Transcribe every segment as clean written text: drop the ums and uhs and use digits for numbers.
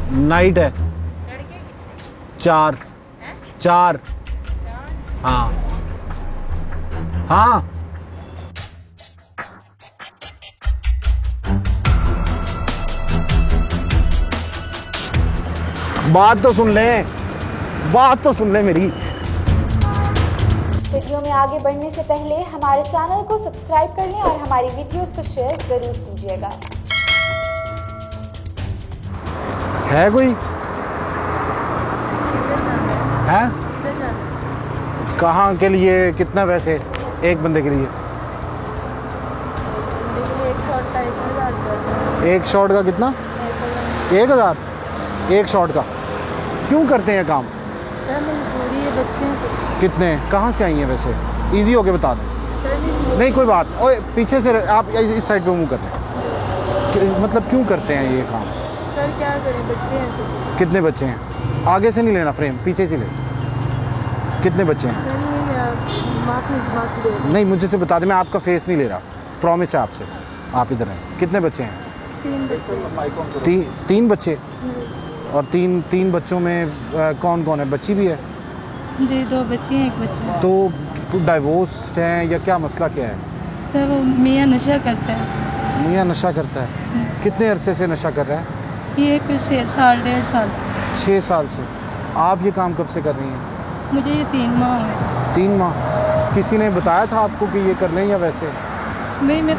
Night है। 4 4। हाँ हाँ बात तो सुन ले, बात तो सुन ले मेरी। वीडियो में आगे बढ़ने से पहले हमारे चैनल को सब्सक्राइब कर लें और हमारी वीडियोस को शेयर जरूर कीजिएगा। है कोई? है? कहाँ के लिए? कितना पैसे एक बंदे के लिए? एक शॉट का कितना? 1000 एक शॉट का। क्यों करते हैं काम? सर मजबूरी है, बच्चे। कितने? कहाँ से आई हैं वैसे? इजी होके बता दें। नहीं कोई बात। ओए पीछे से आप इस साइड पे मुंह करते हैं। मतलब क्यों करते हैं ये काम? सर क्या करें, बच्चे हैं। कितने बच्चे हैं? आगे से नहीं लेना फ्रेम, पीछे से ले। कितने बच्चे हैं? माफ़ी नहीं मुझे से बता दें, मैं आपका फेस नहीं ले रहा, प्रॉमिस है आपसे। आप इधर हैं। कितने बच्चे हैं? 3 बच्चे। तीन बच्चे? और तीन बच्चों में कौन कौन है? बच्ची भी है? जी 2 बच्ची हैं, 1 बच्चा। तो डाइवोर्स हैं या क्या मसला क्या है? सर वो मियाँ नशा करता है। मियाँ नशा करता है? कितने अरसे से नशा कर रहा है? ये कुछ 1.5 साल। 6 साल से। आप ये काम कब से कर रही हैं? मुझे ये 3 माह हुए। 3 माह। किसी ने बताया था आपको कि ये कर लें या वैसे? नहीं मैं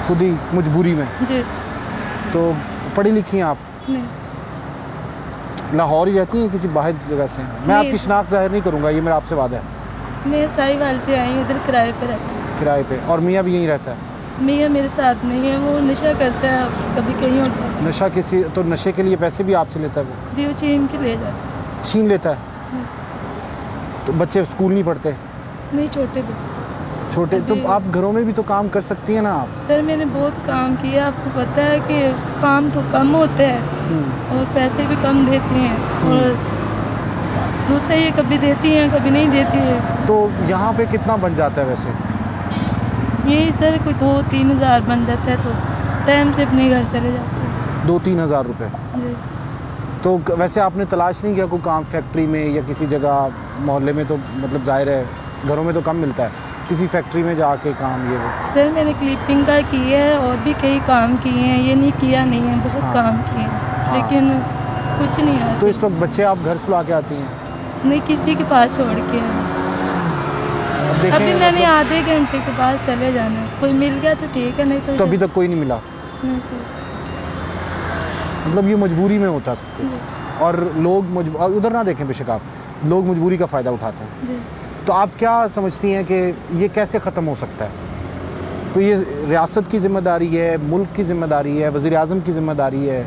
खुद ही मजबूरी में? जी। तो पढ़ी लिखी हैं आप? नहीं। लाहौर ही रहती हैं किसी बाहर जगह से? मैं आपकी शनाख्त जाहिर नहीं करूँगा, ये मेरा आपसे वादा है। मैं साहिवाल से आई हूँ, इधर किराए पे रहती हूँ। किराए पे? और मियाँ भी यहीं रहता है? मियाँ मेरे साथ नहीं है, वो नशा करता है, कभी कहीं होता है। नशा किसी तो नशे के लिए पैसे भी आपसे लेता है वो? जी वो छीन के ले जाता है। छीन लेता है? तो बच्चे स्कूल नहीं पढ़ते? नहीं छोटे बच्चे। छोटे? तो आप घरों में भी तो काम कर सकती हैं ना आप? सर मैंने बहुत काम किया, आपको पता है कि काम तो कम होते हैं और पैसे भी कम देते हैं, और दूसरे ये कभी देती हैं कभी नहीं देती है। तो यहाँ पे कितना बन जाता है वैसे? यही सर कोई 2-3 हज़ार बन जाता है, तो टाइम से अपने घर चले जाते हैं। 2-3 हज़ार रुपये? जी। तो वैसे आपने तलाश नहीं किया कोई काम फैक्ट्री में या किसी जगह? मोहल्ले में तो मतलब जाहिर है घरों में तो कम मिलता है, किसी फैक्ट्री में जाके काम ये वो? सर मैंने क्लिपिंग का किया है और भी कई काम किए हैं, ये नहीं किया नहीं है, बहुत काम किए हैं, लेकिन कुछ नहीं है। तो इस वक्त बच्चे आप घर सुला के आती हैं? नहीं किसी के पास छोड़ के है। अभी मैंने आधे घंटे के बाद चले जाना है, कोई मिल गया तो ठीक है, नहीं तो अभी तक कोई नहीं मिला? नहीं सर। मतलब ये मजबूरी में होता सब कुछ, और लोग उधर ना देखें बेशक आप, लोग मजबूरी का फ़ायदा उठाते हैं जी। तो आप क्या समझती हैं कि ये कैसे ख़त्म हो सकता है? तो ये रियासत की ज़िम्मेदारी है, मुल्क की ज़िम्मेदारी है, वज़ीर आज़म की ज़िम्मेदारी है?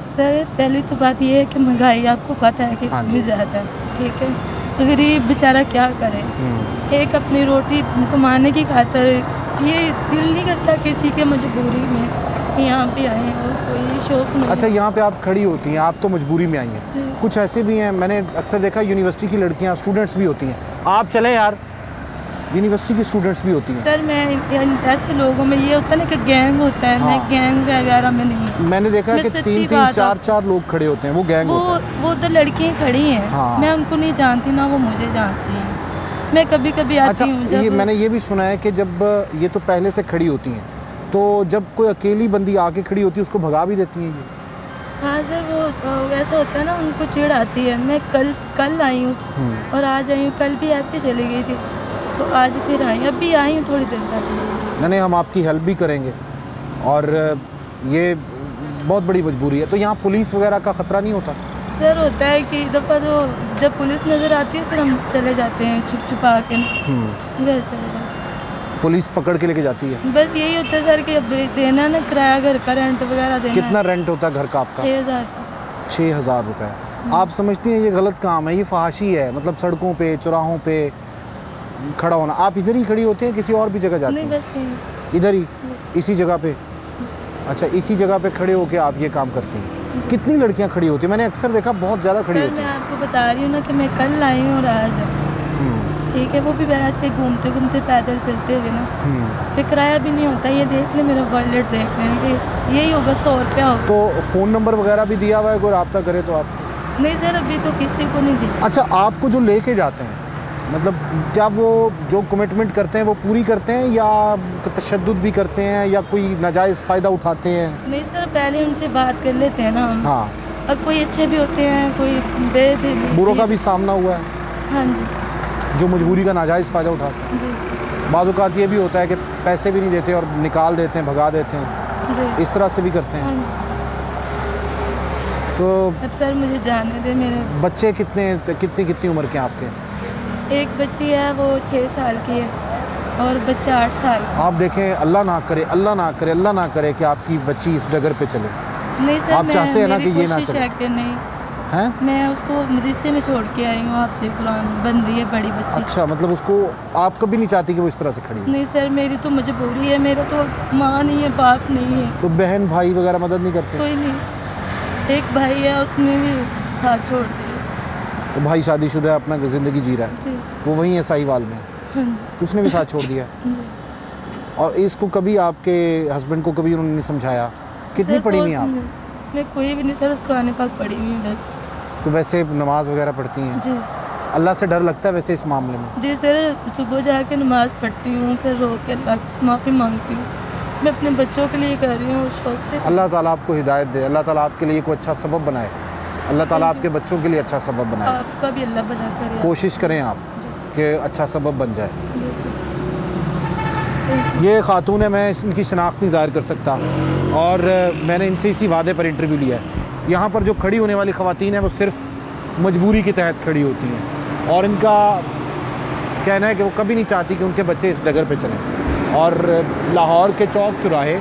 सर पहली तो बात ये है कि महंगाई आपको पता है कि कितनी ज़्यादा है, ठीक है, तो गरीब बेचारा क्या करे, एक अपनी रोटी कमाने की खातिर ये दिल नहीं करता किसी के मजबूरी में यहाँ पे आए हैं, और कोई शौक नहीं। अच्छा यहाँ पे आप खड़ी होती हैं, आप तो मजबूरी में आई हैं, कुछ ऐसे भी हैं, मैंने अक्सर देखा यूनिवर्सिटी की लड़कियाँ स्टूडेंट्स भी होती हैं। आप चलें यार, यूनिवर्सिटी की स्टूडेंट्स भी होती हैं। सर मैं ऐसे लोगों में ये होता है ना कि गैंग होता है, मैं गैंग वगैरह में नहीं हूँ। मैंने देखा है कि 3-3 4-4 लोग खड़े होते हैं, वो गैंग होता है। वो तो लड़कियाँ खड़ी हैं, मैं उनको नहीं जानती ना वो मुझे जानती हैं, मैं कभी कभी आती हूँ। अच्छा मैंने ये भी सुना है कि जब ये तो पहले से खड़ी होती हैं, तो जब कोई अकेली बंदी आके खड़ी होती है उसको भगा भी देती हैं ये? हाँ सर वो ऐसा होता है ना, उनको चिढ़ आती है। मैं कल आई हूँ और आज आई हूँ, कल भी ऐसे चली गई थी, तो आज फिर आई, अभी आई हूँ थोड़ी देर तक। नहीं हम आपकी हेल्प भी करेंगे, और ये बहुत बड़ी मजबूरी है। तो यहाँ पुलिस वगैरह का ख़तरा नहीं होता? सर होता है कि दफ़ा तो जब पुलिस नज़र आती है फिर हम चले जाते हैं छुपा के घर चले जाते हैं। पुलिस पकड़ के लेके जाती है? बस यही होता है सर कि अब देना ना किराया घर का, रेंट वगैरह देना। कितना रेंट होता है घर का आपका? 6,000 रुपये। आप समझती हैं ये गलत काम है, ये फहाशी है? मतलब सड़कों पे चौराहों पे खड़ा होना। आप इधर ही खड़ी होते हैं किसी और भी जगह जाते हैं? नहीं बस इधर ही, इसी जगह पे? अच्छा इसी जगह पे खड़े होके आप ये काम करती हैं? कितनी लड़कियां खड़ी होती हैं? मैंने अक्सर देखा बहुत ज़्यादा खड़ी होती हैं। मैं आपको बता रही हूँ ना कि मैं कल आई हूँ और आज ठीक है, वो भी वैसे घूमते घूमते पैदल चलते हुए ना, फिर किराया भी नहीं होता। ये देख ले, मेरा वॉलेट देख रहे हैं कि यही होगा 100 रुपया होगा। तो फ़ोन नंबर वगैरह भी दिया हुआ है, कोई रब्ता करे तो आप? नहीं सर, अभी तो किसी को नहीं दिया। अच्छा, आपको जो लेके जाते हैं, मतलब क्या वो जो कमिटमेंट करते हैं वो पूरी करते हैं या तशद्दुद भी करते हैं या कोई नाजायज़ फ़ायदा उठाते हैं? नहीं सर, पहले उनसे बात कर लेते हैं ना हम। हाँ, अब कोई अच्छे भी होते हैं, कोई बेदिली। बुरों का भी सामना हुआ है हाँ जी जो मजबूरी का नाजायज़ फ़ायदा उठाते हैं। जी सर बाज़ औक़ात ये भी होता है कि पैसे भी नहीं देते और निकाल देते हैं, भगा देते हैं, जी। इस तरह से भी करते हाँ हैं। जी। तो अब सर मुझे जाने दे। मेरे बच्चे कितनी उम्र के हैं आपके? एक बच्ची है, वो 6 साल की है, और बच्चा 8 साल का। आप देखें, अल्लाह ना करे, अल्लाह ना करे, अल्लाह ना करे कि आपकी बच्ची इस डगर पे चले। नहीं सर, आप चाहते हैं ना कि ये ना कोशिश चले? है कि नहीं, हैं? मैं उसको मदरसे में छोड़ के आई हूँ। आपसे कुरान बन रही है बड़ी बच्ची। अच्छा, मतलब उसको आप कभी नहीं चाहती कि वो इस तरह से खड़ी हो? नहीं सर, मेरी तो मजबूरी है, मेरा तो माँ नहीं है, बाप नहीं है, तो बहन भाई वगैरह मदद नहीं करते? कोई नहीं। एक भाई है, उसने भी साथ छोड़ दिया। तो भाई शादीशुदा है, अपना ज़िंदगी जी रहा है, जी वो वहीं है साहिवाल में, हाँ जी तो उसने भी साथ छोड़ दिया। जी। और इसको कभी आपके हस्बैंड को कभी उन्होंने नहीं समझाया? कितनी सर, पढ़ी हुई हैं बहुत आप? मैं कोई भी नहीं सर, उसको आने पाक पढ़ी हुई हूँ बस। तो वैसे नमाज वगैरह पढ़ती हैं? जी अल्लाह से डर लगता है वैसे इस मामले में? जी सर, सुबह जाके नमाज़ पढ़ती हूँ, फिर रो के अल्लाह से माफ़ी मांगती हूँ। मैं अपने बच्चों के लिए कर रही हूँ शौक से। अल्लाह ताला आपको हिदायत दे, अल्लाह ताला आपके लिए कोई अच्छा सबब बनाए, अल्लाह ताला आपके बच्चों के लिए अच्छा सबब बनाए। आपका भी अल्लाह भला करे। कोशिश करें आप जी कि अच्छा सबब बन जाए। जी सर। ये खातून है, मैं इनकी शनाख्त नहीं ज़ाहिर कर सकता, और मैंने इनसे इसी वादे पर इंटरव्यू लिया है। यहाँ पर जो खड़ी होने वाली ख़वातीन हैं वो सिर्फ मजबूरी के तहत खड़ी होती हैं, और इनका कहना है कि वो कभी नहीं चाहती कि उनके बच्चे इस डगर पे चलें। और लाहौर के चौक चौराहे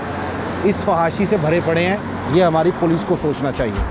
इस फहाशी से भरे पड़े हैं, ये हमारी पुलिस को सोचना चाहिए।